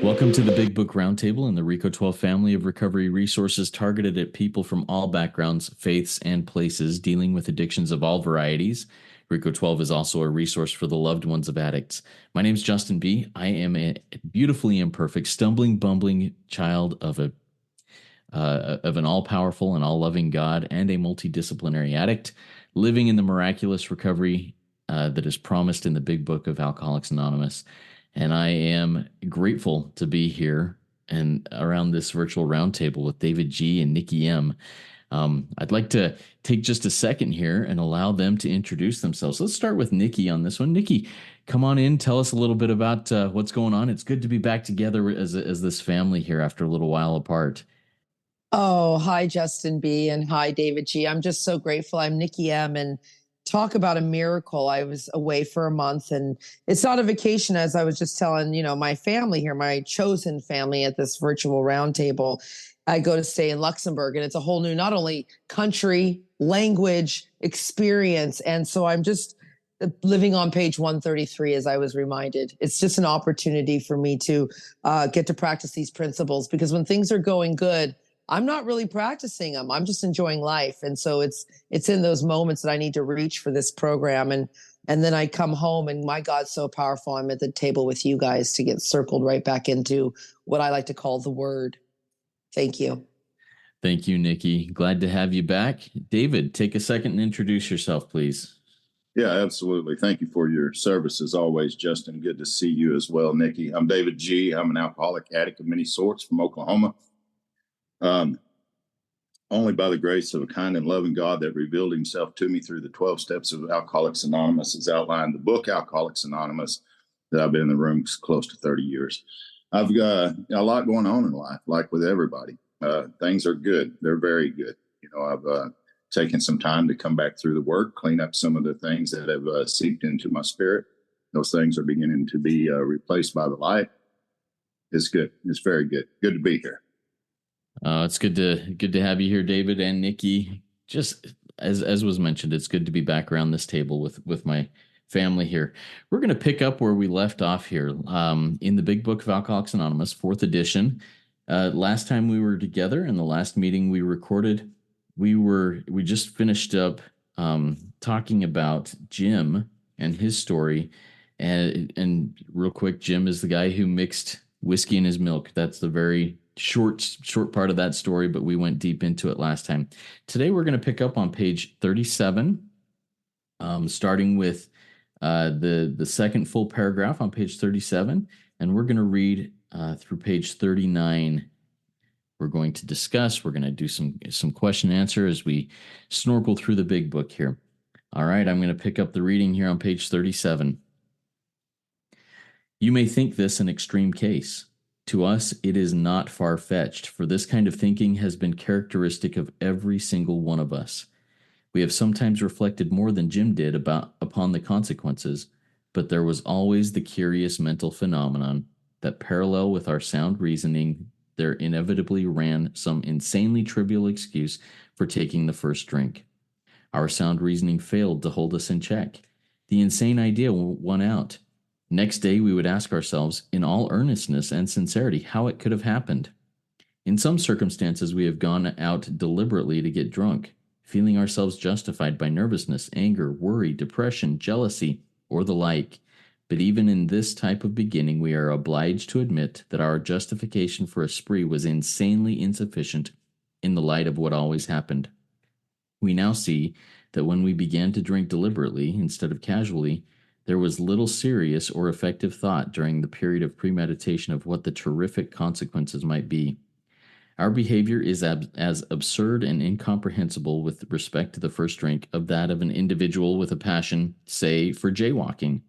Welcome to the Big Book Roundtable and the RICO 12 family of recovery resources targeted at people from all backgrounds, faiths, and places dealing with addictions of all varieties. RICO 12 is also a resource for the loved ones of addicts. My name is Justin B. I am a beautifully imperfect, stumbling, bumbling child of an all-powerful and all-loving God and a multidisciplinary addict living in the miraculous recovery that is promised in the Big Book of Alcoholics Anonymous. And I am grateful to be here and around this virtual roundtable with David G. and Nikki M. I'd like to take just a second here and allow them to introduce themselves. Let's start with Nikki on this one. Nikki, come on in. Tell us a little bit about what's going on. It's good to be back together as this family here after a little while apart. Oh, hi, Justin B. and hi, David G. I'm just so grateful. I'm Nikki M. and talk about a miracle. I was away for a month and it's not a vacation, as I was just telling, my family here, my chosen family at this virtual roundtable. I go to stay in Luxembourg and it's a whole new, not only country, language, experience. And so I'm just living on page 133, as I was reminded. It's just an opportunity for me to get to practice these principles, because when things are going good, I'm not really practicing them. I'm just enjoying life. And so it's in those moments that I need to reach for this program. And then I come home and my God's so powerful. I'm at the table with you guys to get circled right back into what I like to call the word. Thank you. Thank you, Nikki. Glad to have you back. David, take a second and introduce yourself, please. Yeah, absolutely. Thank you for your service as always, Justin. Good to see you as well, Nikki. I'm David G. I'm an alcoholic addict of many sorts from Oklahoma. Only by the grace of a kind and loving God that revealed himself to me through the 12 steps of Alcoholics Anonymous, as outlined in the book Alcoholics Anonymous, that I've been in the room close to 30 years. I've got a lot going on in life, like with everybody. Things are good. They're very good. I've taken some time to come back through the work, clean up some of the things that have seeped into my spirit. Those things are beginning to be replaced by the light. It's good. It's very good. Good to be here. It's good to have you here, David and Nikki. Just as was mentioned, it's good to be back around this table with my family here. We're going to pick up where we left off here in the Big Book of Alcoholics Anonymous, 4th edition. Last time we were together in the last meeting we recorded, we just finished up talking about Jim and his story. And real quick, Jim is the guy who mixed whiskey in his milk. That's the very short part of that story, but we went deep into it last time. Today we're going to pick up on page 37, starting with the second full paragraph on page 37, and we're going to read through page 39. We're going to discuss. We're going to do some question and answer as we snorkel through the big book here. All right, I'm going to pick up the reading here on page 37. You may think this an extreme case. To us, it is not far-fetched, for this kind of thinking has been characteristic of every single one of us. We have sometimes reflected more than Jim did upon the consequences, but there was always the curious mental phenomenon that, parallel with our sound reasoning, there inevitably ran some insanely trivial excuse for taking the first drink. Our sound reasoning failed to hold us in check. The insane idea won out. Next day, we would ask ourselves, in all earnestness and sincerity, how it could have happened. In some circumstances, we have gone out deliberately to get drunk, feeling ourselves justified by nervousness, anger, worry, depression, jealousy, or the like. But even in this type of beginning, we are obliged to admit that our justification for a spree was insanely insufficient in the light of what always happened. We now see that when we began to drink deliberately instead of casually, there was little serious or effective thought during the period of premeditation of what the terrific consequences might be. Our behavior is as absurd and incomprehensible with respect to the first drink of that of an individual with a passion, say, for jaywalking.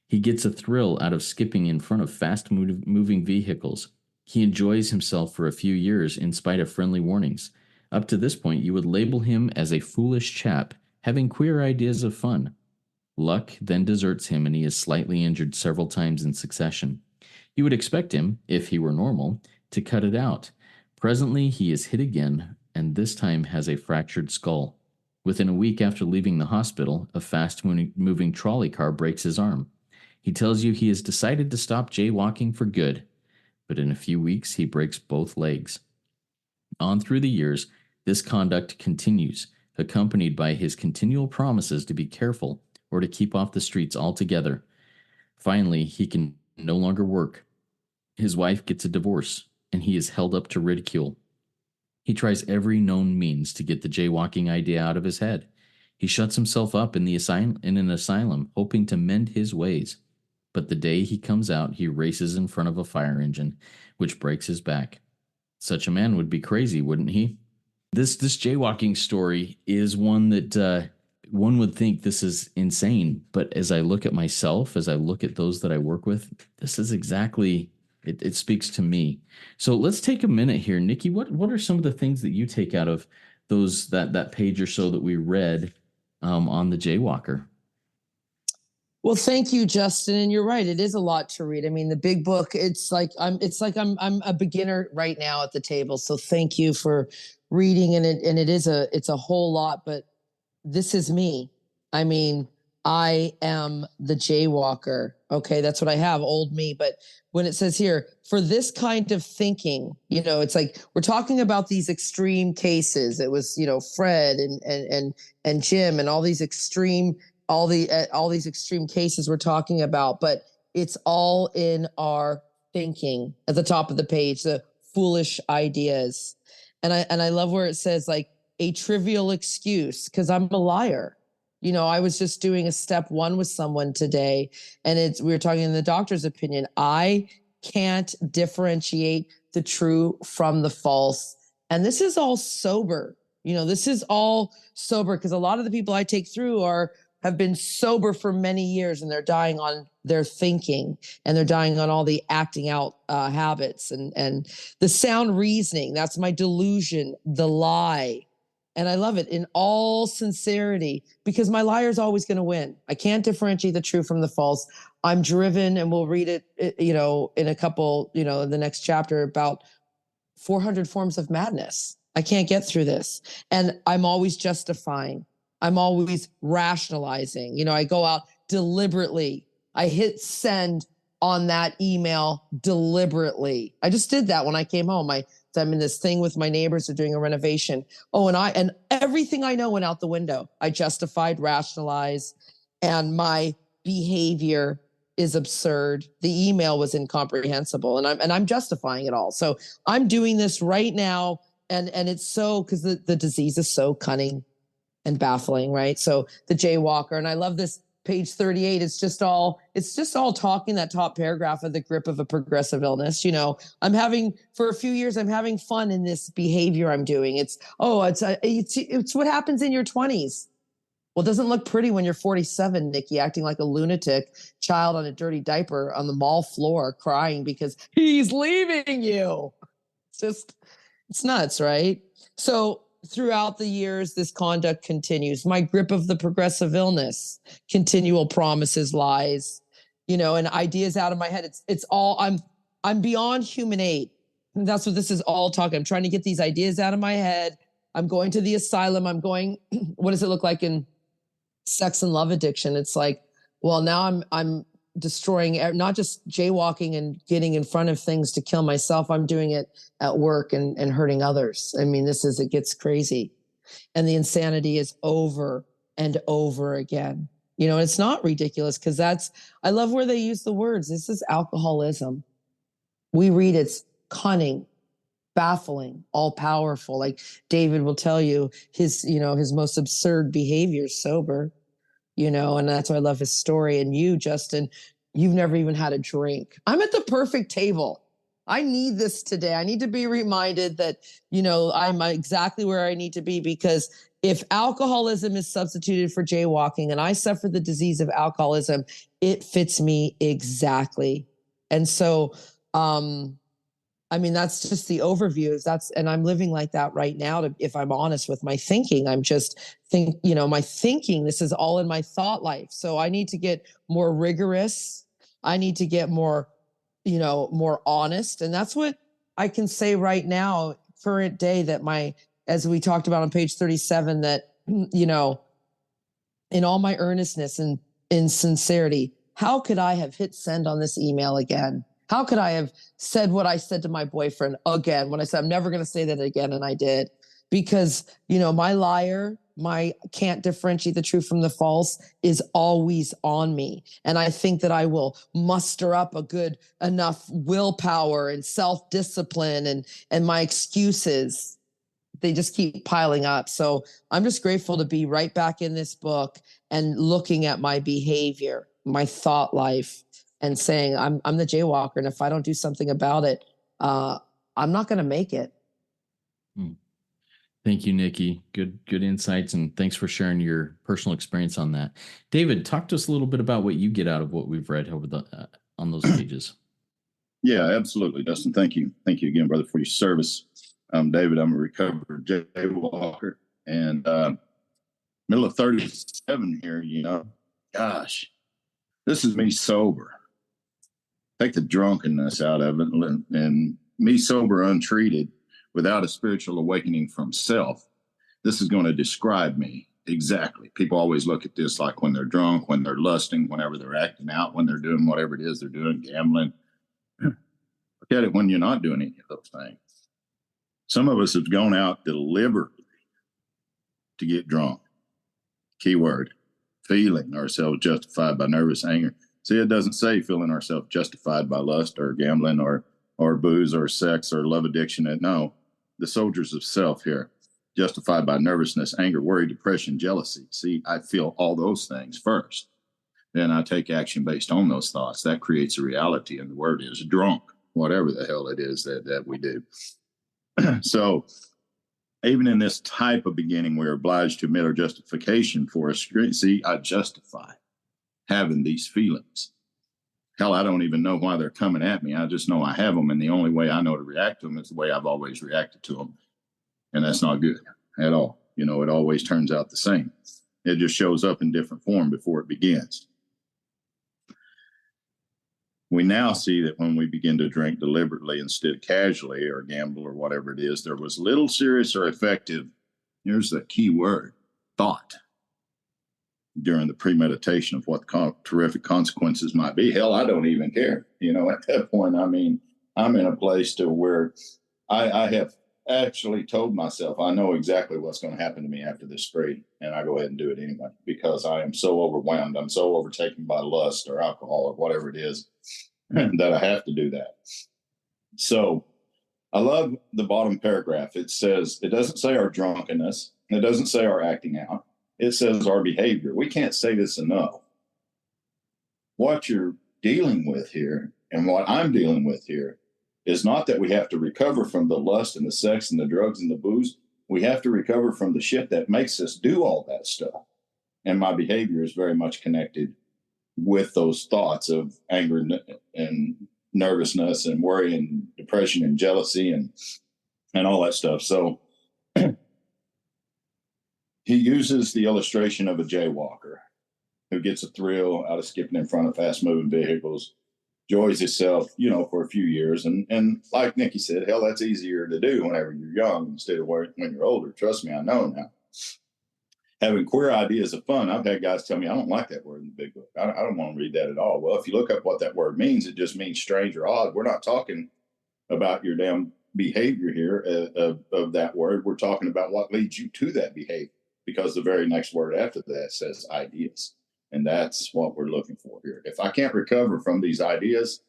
He gets a thrill out of skipping in front of fast-moving vehicles. He enjoys himself for a few years in spite of friendly warnings. Up to this point, you would label him as a foolish chap, having queer ideas of fun. Luck then deserts him and he is slightly injured several times in succession. You would expect him, if he were normal, to cut it out. Presently he is hit again, and this time has a fractured skull. Within a week after leaving the hospital, a fast-moving trolley car breaks his arm. He tells you he has decided to stop jaywalking for good. but in a few weeks he breaks both legs. On through the years, this conduct continues, accompanied by his continual promises to be careful or to keep off the streets altogether. Finally, he can no longer work. His wife gets a divorce, and he is held up to ridicule. He tries every known means to get the jaywalking idea out of his head. He shuts himself up in an asylum, hoping to mend his ways. But the day he comes out, he races in front of a fire engine, which breaks his back. Such a man would be crazy, wouldn't he? This jaywalking story is one that one would think this is insane. But as I look at myself, as I look at those that I work with, this is exactly, it speaks to me. So let's take a minute here. Nikki, what are some of the things that you take out of that page or so that we read on the Jaywalker? Well, thank you, Justin. And you're right. It is a lot to read. I mean, the big book, it's like I'm a beginner right now at the table. So thank you for reading. And it's a whole lot, but this is me. I mean, I am the Jaywalker. Okay. That's what I have, old me. But when it says here, for this kind of thinking, it's like, we're talking about these extreme cases. It was, Fred and Jim and all these extreme cases we're talking about, but it's all in our thinking at the top of the page, the foolish ideas. And I love where it says like a trivial excuse, because I'm a liar. I was just doing a step 1 with someone today, and we were talking in the doctor's opinion. I can't differentiate the true from the false. And this is all sober. This is all sober, because a lot of the people I take through have been sober for many years, and they're dying on their thinking, and they're dying on all the acting out habits and the sound reasoning. That's my delusion, the lie. And I love it in all sincerity, because my liar is always going to win. I can't differentiate the true from the false. I'm driven, and we'll read it, in a couple, in the next chapter, about 400 forms of madness. I can't get through this. And I'm always justifying. I'm always rationalizing. I go out deliberately. I hit send on that email deliberately. I just did that when I came home. I'm in this thing with my neighbors. They're doing a renovation. Oh, and everything I know went out the window. I justified, rationalized, and my behavior is absurd. The email was incomprehensible, and I'm justifying it all. So I'm doing this right now, and it's so, because the disease is so cunning and baffling, right? So the Jaywalker, and I love this page 38. It's just all talking, that top paragraph, of the grip of a progressive illness. For a few years, I'm having fun in this behavior I'm doing. It's what happens in your 20s. Well, it doesn't look pretty when you're 47, Nikki, acting like a lunatic child on a dirty diaper on the mall floor, crying because he's leaving you. It's nuts, right? So throughout the years, this conduct continues. My grip of the progressive illness, continual promises, lies, and ideas out of my head. It's all, I'm beyond human aid. And that's what this is all talking. I'm trying to get these ideas out of my head. I'm going to the asylum. I'm going, what does it look like in sex and love addiction? It's like, well, now I'm destroying, not just jaywalking and getting in front of things to kill myself. I'm doing it at work and hurting others. I mean, it gets crazy. And the insanity is over and over again. It's not ridiculous, because I love where they use the words. This is alcoholism. We read it's cunning, baffling, all powerful. Like David will tell you his most absurd behavior sober. And that's why I love his story. And you, Justin, you've never even had a drink. I'm at the perfect table. I need this today. I need to be reminded that, I'm exactly where I need to be, because if alcoholism is substituted for jaywalking and I suffer the disease of alcoholism, it fits me exactly. And so, that's just the overview. And I'm living like that right now. If I'm honest with my thinking, my thinking, this is all in my thought life. So I need to get more rigorous. I need to get more honest. And that's what I can say right now, current day, that as we talked about on page 37, that, in all my earnestness and in sincerity, how could I have hit send on this email again? How could I have said what I said to my boyfriend again when I said, I'm never going to say that again? And I did, because, my liar, my can't differentiate the true from the false is always on me. And I think that I will muster up a good enough willpower and self-discipline, and my excuses, they just keep piling up. So I'm just grateful to be right back in this book and looking at my behavior, my thought life, and saying, I'm the Jaywalker. And if I don't do something about it, I'm not going to make it. Thank you, Nikki. Good insights. And thanks for sharing your personal experience on that. David, talk to us a little bit about what you get out of what we've read over on those pages. Yeah, absolutely, Dustin. Thank you. Thank you again, brother, for your service. I'm David. I'm a recovered Jaywalker, and middle of 37 here, gosh, this is me sober. Take the drunkenness out of it, and me sober, untreated, without a spiritual awakening from self. This is going to describe me exactly. People always look at this like when they're drunk, when they're lusting, whenever they're acting out, when they're doing whatever it is they're doing, gambling. Look at it when you're not doing any of those things. Some of us have gone out deliberately to get drunk. Keyword, feeling ourselves justified by nervous anger. See, it doesn't say feeling ourselves justified by lust or gambling or booze or sex or love addiction. No, the soldiers of self here, justified by nervousness, anger, worry, depression, jealousy. See, I feel all those things first. Then I take action based on those thoughts. That creates a reality, and the word is drunk, whatever the hell it is that we do. So even in this type of beginning, we're obliged to admit our justification for a screen. See, I justify having these feelings. Hell, I don't even know why they're coming at me. I just know I have them. And the only way I know to react to them is the way I've always reacted to them. And that's not good at all. It always turns out the same. It just shows up in different form before it begins. We now see that when we begin to drink deliberately instead of casually, or gamble or whatever it is, there was little serious or effective, here's the key word, thought during the premeditation of what terrific consequences might be. Hell, I don't even care. At that point, I'm in a place to where I have actually told myself, I know exactly what's going to happen to me after this spree, and I go ahead and do it anyway, because I am so overwhelmed. I'm so overtaken by lust or alcohol or whatever it is that I have to do that. So I love the bottom paragraph. It says, it doesn't say our drunkenness. It doesn't say our acting out. It says our behavior. We can't say this enough. What you're dealing with here, and what I'm dealing with here, is not that we have to recover from the lust and the sex and the drugs and the booze. We have to recover from the shit that makes us do all that stuff. And my behavior is very much connected with those thoughts of anger and nervousness and worry and depression and jealousy and all that stuff. So he uses the illustration of a jaywalker who gets a thrill out of skipping in front of fast moving vehicles, enjoys himself, for a few years. And like Nikki said, hell, that's easier to do whenever you're young instead of when you're older. Trust me, I know now. Having queer ideas of fun. I've had guys tell me, I don't like that word in the Big Book. I don't want to read that at all. Well, if you look up what that word means, it just means strange or odd. We're not talking about your damn behavior here of that word. We're talking about what leads you to that behavior, because the very next word after that says ideas. And that's what we're looking for here. If I can't recover from these ideas,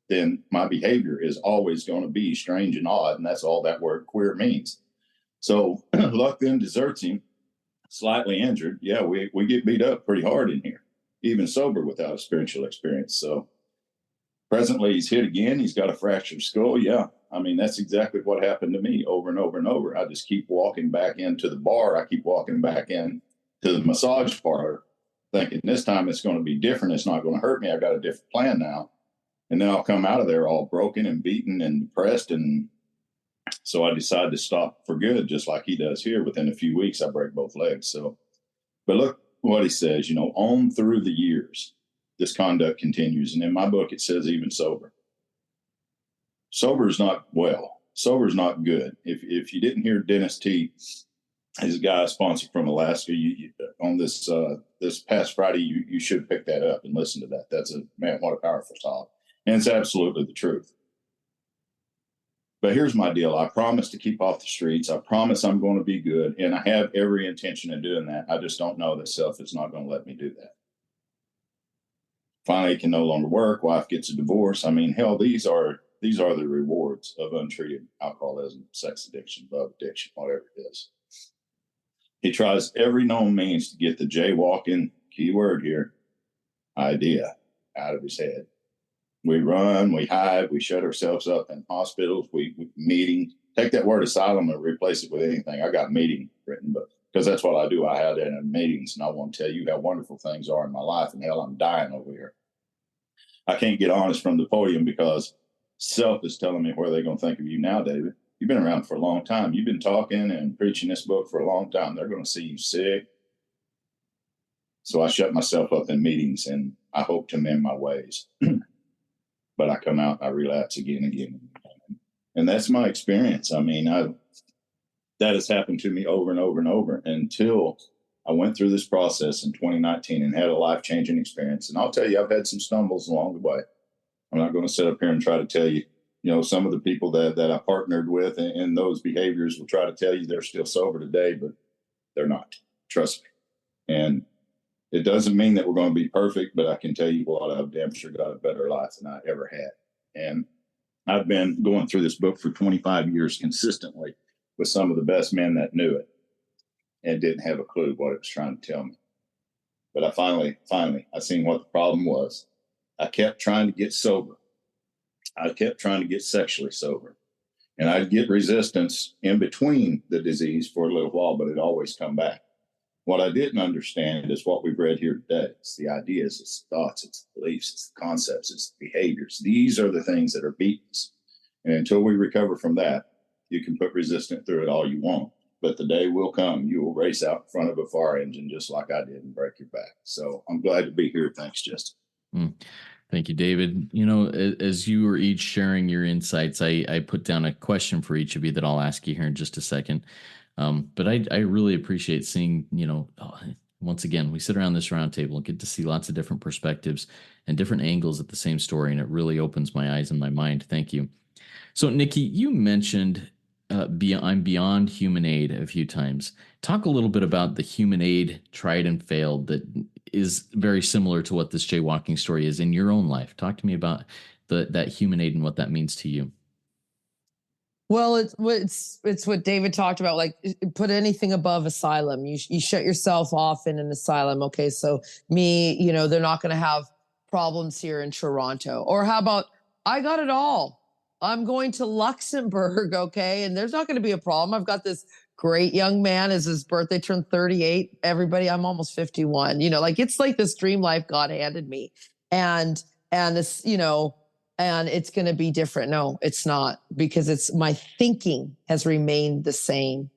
then my behavior is always going to be strange and odd. And that's all that word queer means. So luck then deserts him, slightly injured. Yeah, we get beat up pretty hard in here, even sober without a spiritual experience. So presently he's hit again. He's got a fractured skull. Yeah, that's exactly what happened to me over and over and over. I just keep walking back into the bar. I keep walking back in to the massage parlor, thinking this time it's going to be different. It's not going to hurt me. I got a different plan now. And then I'll come out of there all broken and beaten and depressed. And so I decided to stop for good, just like he does here. Within a few weeks, I break both legs. So, but look what he says, on through the years, this conduct continues. And in my book, it says even sober. Sober is not well. Sober is not good. If you didn't hear Dennis T, his guy sponsored from Alaska, on this past Friday, you should pick that up and listen to that. That's man, what a powerful talk. And it's absolutely the truth. But here's my deal. I promise to keep off the streets. I promise I'm going to be good. And I have every intention of doing that. I just don't know that self is not going to let me do that. Finally, it can no longer work. Wife gets a divorce. I mean, hell, these are the rewards of untreated alcoholism, sex addiction, love addiction, whatever it is. He tries every known means to get the jaywalking, keyword here, idea out of his head. We run, we hide, we shut ourselves up in hospitals, we meeting. Take that word asylum and replace it with anything. I got meeting written, but because that's what I do. I have that in meetings, and I want to tell you how wonderful things are in my life, and hell, I'm dying over here. I can't get honest from the podium because self is telling me where they're going to think of you now, David. You've been around for a long time. You've been talking and preaching this book for a long time. They're going to see you sick. So I shut myself up in meetings, and I hope to mend my ways. But I come out, I relapse again. And that's my experience. I mean, that has happened to me over and over and over until I went through this process in 2019 and had a life-changing experience. And I'll tell you, I've had some stumbles along the way. I'm not going to sit up here and try to tell you, some of the people that I partnered with in those behaviors will try to tell you they're still sober today, but they're not. Trust me. And it doesn't mean that we're going to be perfect, but I can tell you what, I've damn sure got a better life than I ever had. And I've been going through this book for 25 years consistently with some of the best men that knew it and didn't have a clue what it was trying to tell me. But I finally, I seen what the problem was. I kept trying to get sober. I kept trying to get sexually sober. And I'd get resistance in between the disease for a little while, but it'd always come back. What I didn't understand is what we've read here today. It's the ideas, it's the thoughts, it's the beliefs, it's the concepts, it's the behaviors. These are the things that are beating us. And until we recover from that, you can put resistance through it all you want. But the day will come, you will race out in front of a fire engine just like I did and break your back. So I'm glad to be here. Thanks, Justin. Thank you, David. As you were each sharing your insights, I put down a question for each of you that I'll ask you here in just a second. But I really appreciate seeing, once again, we sit around this round table and get to see lots of different perspectives and different angles at the same story. And it really opens my eyes and my mind. Thank you. So, Nikki, you mentioned I'm beyond human aid a few times. Talk a little bit about the human aid tried and failed that is very similar to what this jaywalking story is in your own life. Talk to me about that human aid and what that means to you. Well, it's what David talked about, like put anything above asylum. You shut yourself off in an asylum. Okay, so me, they're not going to have problems here in Toronto. Or how about I got it all. I'm going to Luxembourg, okay, and there's not going to be a problem. I've got this great young man. As his birthday turned 38. Everybody, I'm almost 51. It's like this dream life God handed me, and this, and it's going to be different. No, it's not, because it's my thinking has remained the same.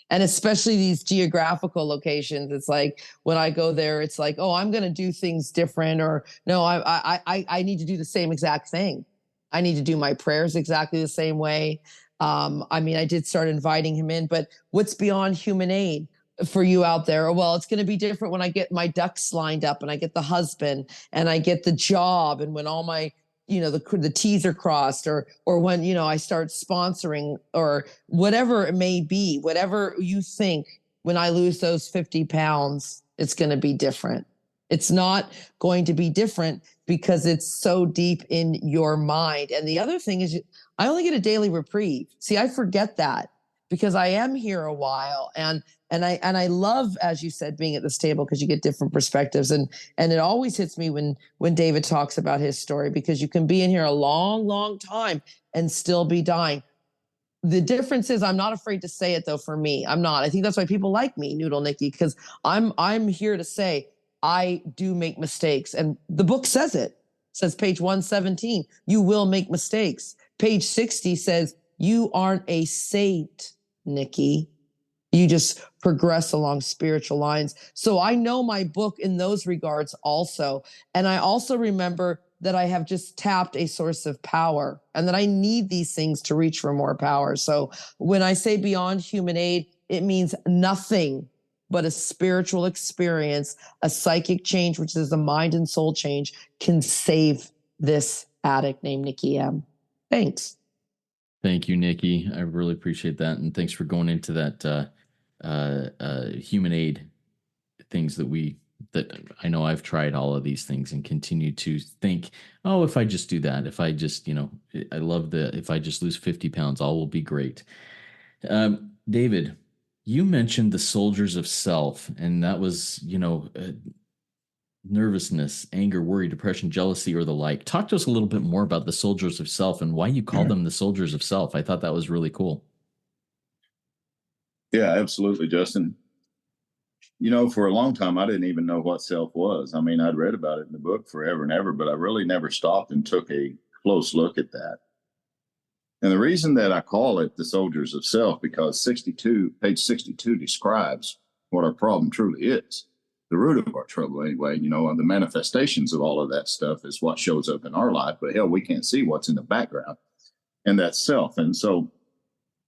And especially these geographical locations, it's like when I go there, it's like, oh, I'm going to do things different, or no, I need to do the same exact thing. I need to do my prayers exactly the same way. I did start inviting him in, but what's beyond human aid for you out there? Well, it's going to be different when I get my ducks lined up and I get the husband and I get the job, and when all my the T's are crossed, or when, I start sponsoring, or whatever it may be, whatever you think, when I lose those 50 pounds, it's going to be different. It's not going to be different because it's so deep in your mind. And the other thing is, I only get a daily reprieve. See, I forget that because I am here a while, and I love, as you said, being at this table because you get different perspectives, and it always hits me when David talks about his story, because you can be in here a long, long time and still be dying. The difference is I'm not afraid to say it, though. For me, I'm not. I think that's why people like me, Noodle Nikki, because I'm here to say I do make mistakes, and the book says it. Says page 117, you will make mistakes. Page 60 says you aren't a saint, Nikki. You just progress along spiritual lines. So I know my book in those regards also. And I also remember that I have just tapped a source of power, and that I need these things to reach for more power. So when I say beyond human aid, it means nothing but a spiritual experience, a psychic change, which is a mind and soul change, can save this addict named Nikki M. Thanks. Thank you, Nikki. I really appreciate that. And thanks for going into that human aid things that I know I've tried all of these things and continue to think, oh, if I just do that, if I just, I love if I just lose 50 pounds, all will be great. David, you mentioned the soldiers of self, and that was, nervousness, anger, worry, depression, jealousy, or the like. Talk to us a little bit more about the soldiers of self and why you call them the soldiers of self. I thought that was really cool. Yeah, absolutely, Justin. For a long time, I didn't even know what self was. I mean, I'd read about it in the book forever and ever, but I really never stopped and took a close look at that. And the reason that I call it the soldiers of self, because page 62 describes what our problem truly is. The root of our trouble anyway, the manifestations of all of that stuff is what shows up in our life, but hell, we can't see what's in the background, and that's self. And so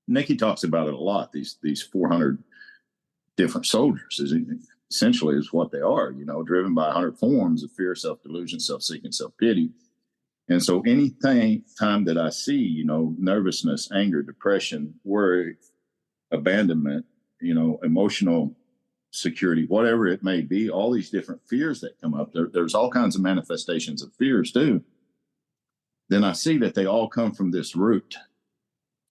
Nikki talks about it a lot. These 400 different soldiers essentially is what they are, driven by 100 forms of fear, self-delusion, self-seeking, self-pity. And so time that I see, nervousness, anger, depression, worry, abandonment, emotional security, whatever it may be, all these different fears that come up, there's all kinds of manifestations of fears too. Then I see that they all come from this root,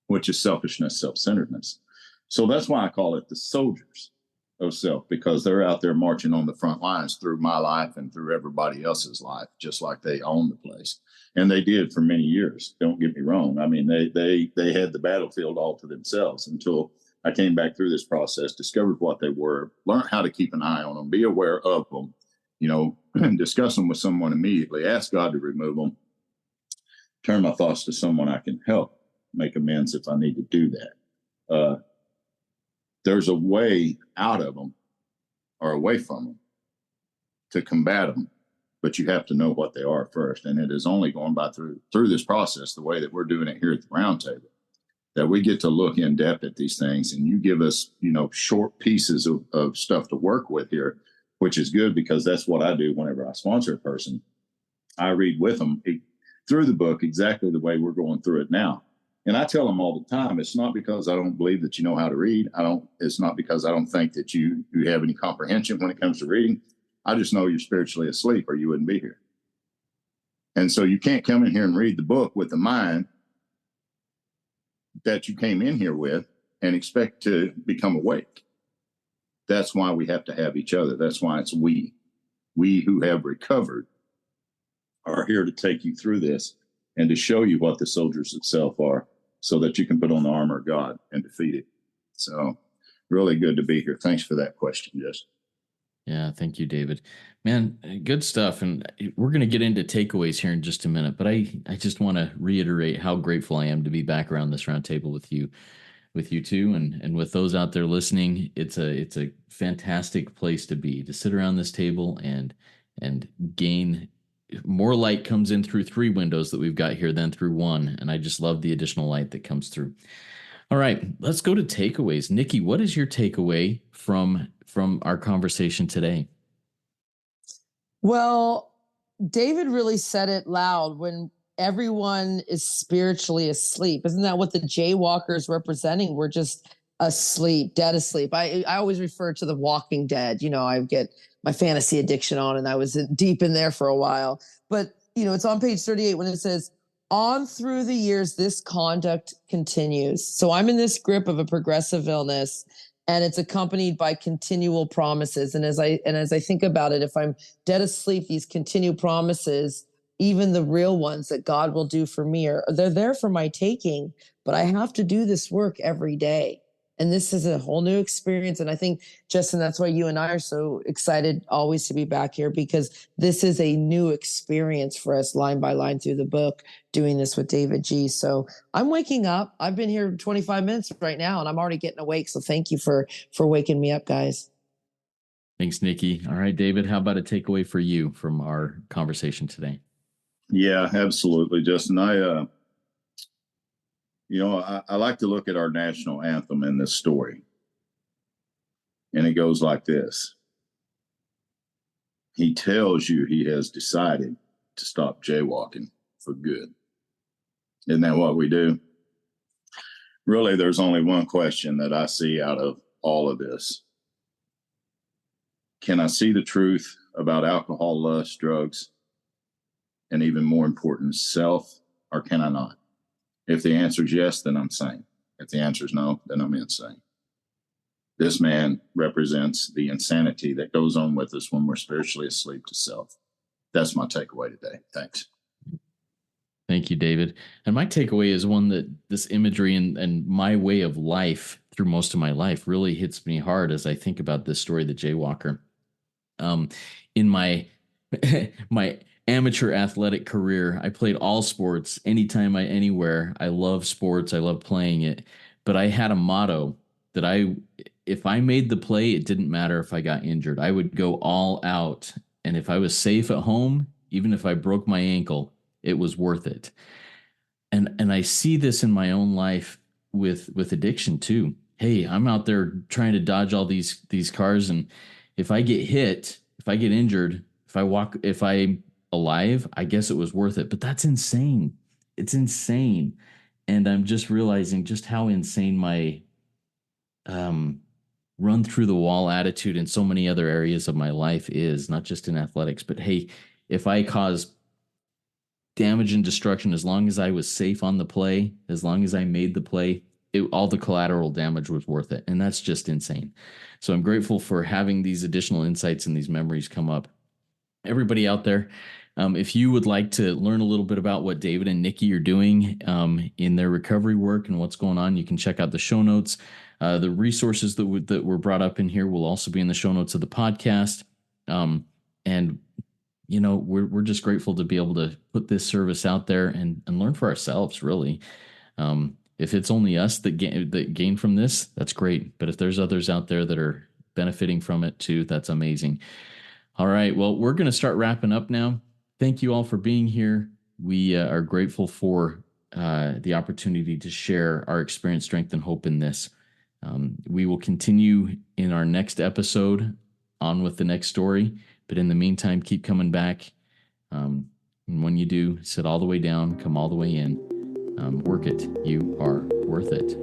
which is selfishness, self-centeredness. So that's why I call it the soldiers of self, because they're out there marching on the front lines through my life and through everybody else's life, just like they own the place. And they did for many years. Don't get me wrong. I mean, they had the battlefield all to themselves until I came back through this process, discovered what they were, learned how to keep an eye on them, be aware of them, discuss them with someone immediately, ask God to remove them, turn my thoughts to someone I can help, make amends if I need to do that. There's a way out of them or away from them to combat them, but you have to know what they are first. And it is only going by through this process, the way that we're doing it here at the roundtable, that we get to look in depth at these things, and you give us, short pieces of stuff to work with here, which is good, because that's what I do whenever I sponsor a person. I read with them through the book exactly the way we're going through it now. And I tell them all the time, it's not because I don't believe that you know how to read. It's not because I don't think that you have any comprehension when it comes to reading. I just know you're spiritually asleep, or you wouldn't be here. And so you can't come in here and read the book with the mind that you came in here with and expect to become awake. That's why we have to have each other. That's why it's we who have recovered are here to take you through this and to show you what the soldiers of self are, so that you can put on the armor of God and defeat it. So really good to be here. Thanks for that question, Justin. Yeah, thank you, David. Man, good stuff. And we're going to get into takeaways here in just a minute, but I just want to reiterate how grateful I am to be back around this round table with you two, and with those out there listening. It's a fantastic place to be, to sit around this table and gain more light. Comes in through 3 windows that we've got here than through 1. And I just love the additional light that comes through. All right, let's go to takeaways. Nikki, what is your takeaway from our conversation today? Well, David really said it loud: when everyone is spiritually asleep. Isn't that what the Jaywalker is representing? We're just asleep, dead asleep. I always refer to the Walking Dead. I get my fantasy addiction on, and I was deep in there for a while. But, it's on page 38 when it says, on through the years, this conduct continues. So I'm in this grip of a progressive illness, and it's accompanied by continual promises. And as I think about it, if I'm dead asleep, these continual promises, even the real ones that God will do for me, they're there for my taking, but I have to do this work every day. And this is a whole new experience. And I think, Justin, that's why you and I are so excited always to be back here, because this is a new experience for us, line by line through the book, doing this with David G. So I'm waking up. I've been here 25 minutes right now, and I'm already getting awake. So thank you for waking me up, guys. Thanks, Nikki. All right, David, how about a takeaway for you from our conversation today? Yeah, absolutely, Justin. I like to look at our national anthem in this story. And it goes like this. He tells you he has decided to stop jaywalking. for good. Isn't that what we do? Really, there's only one question that I see out of all of this. Can I see the truth about alcohol, lust, drugs, and even more important, self, or can I not? If the answer is yes, then I'm sane. If the answer is no, then I'm insane. This man represents the insanity that goes on with us when we're spiritually asleep to self. That's my takeaway today. Thanks. Thank you, David. And my takeaway is one that this imagery and my way of life through most of my life really hits me hard as I think about this story, the Jaywalker. In my my amateur athletic career, I played all sports anytime, anywhere. I love sports. I love playing it. But I had a motto that if I made the play, it didn't matter if I got injured. I would go all out. And if I was safe at home, even if I broke my ankle, it was worth it. And I see this in my own life with addiction too. Hey, I'm out there trying to dodge all these cars, and if I get hit, if I get injured, if I'm alive, I guess it was worth it. But that's insane. It's insane. And I'm just realizing just how insane my run through the wall attitude in so many other areas of my life is, not just in athletics. But hey, if I cause damage and destruction, as long as I was safe on the play, as long as I made the play, all the collateral damage was worth it. And that's just insane. So I'm grateful for having these additional insights and these memories come up. Everybody out there, if you would like to learn a little bit about what David and Nikki are doing in their recovery work and what's going on, you can check out the show notes. The resources that were brought up in here will also be in the show notes of the podcast. And we're just grateful to be able to put this service out there and learn for ourselves, really. If it's only us that gain from this, that's great. But if there's others out there that are benefiting from it too, that's amazing. All right. Well, we're going to start wrapping up now. Thank you all for being here. We are grateful for the opportunity to share our experience, strength, and hope in this. We will continue in our next episode on with the next story. But in the meantime, keep coming back. And when you do, sit all the way down, come all the way in. Work it. You are worth it.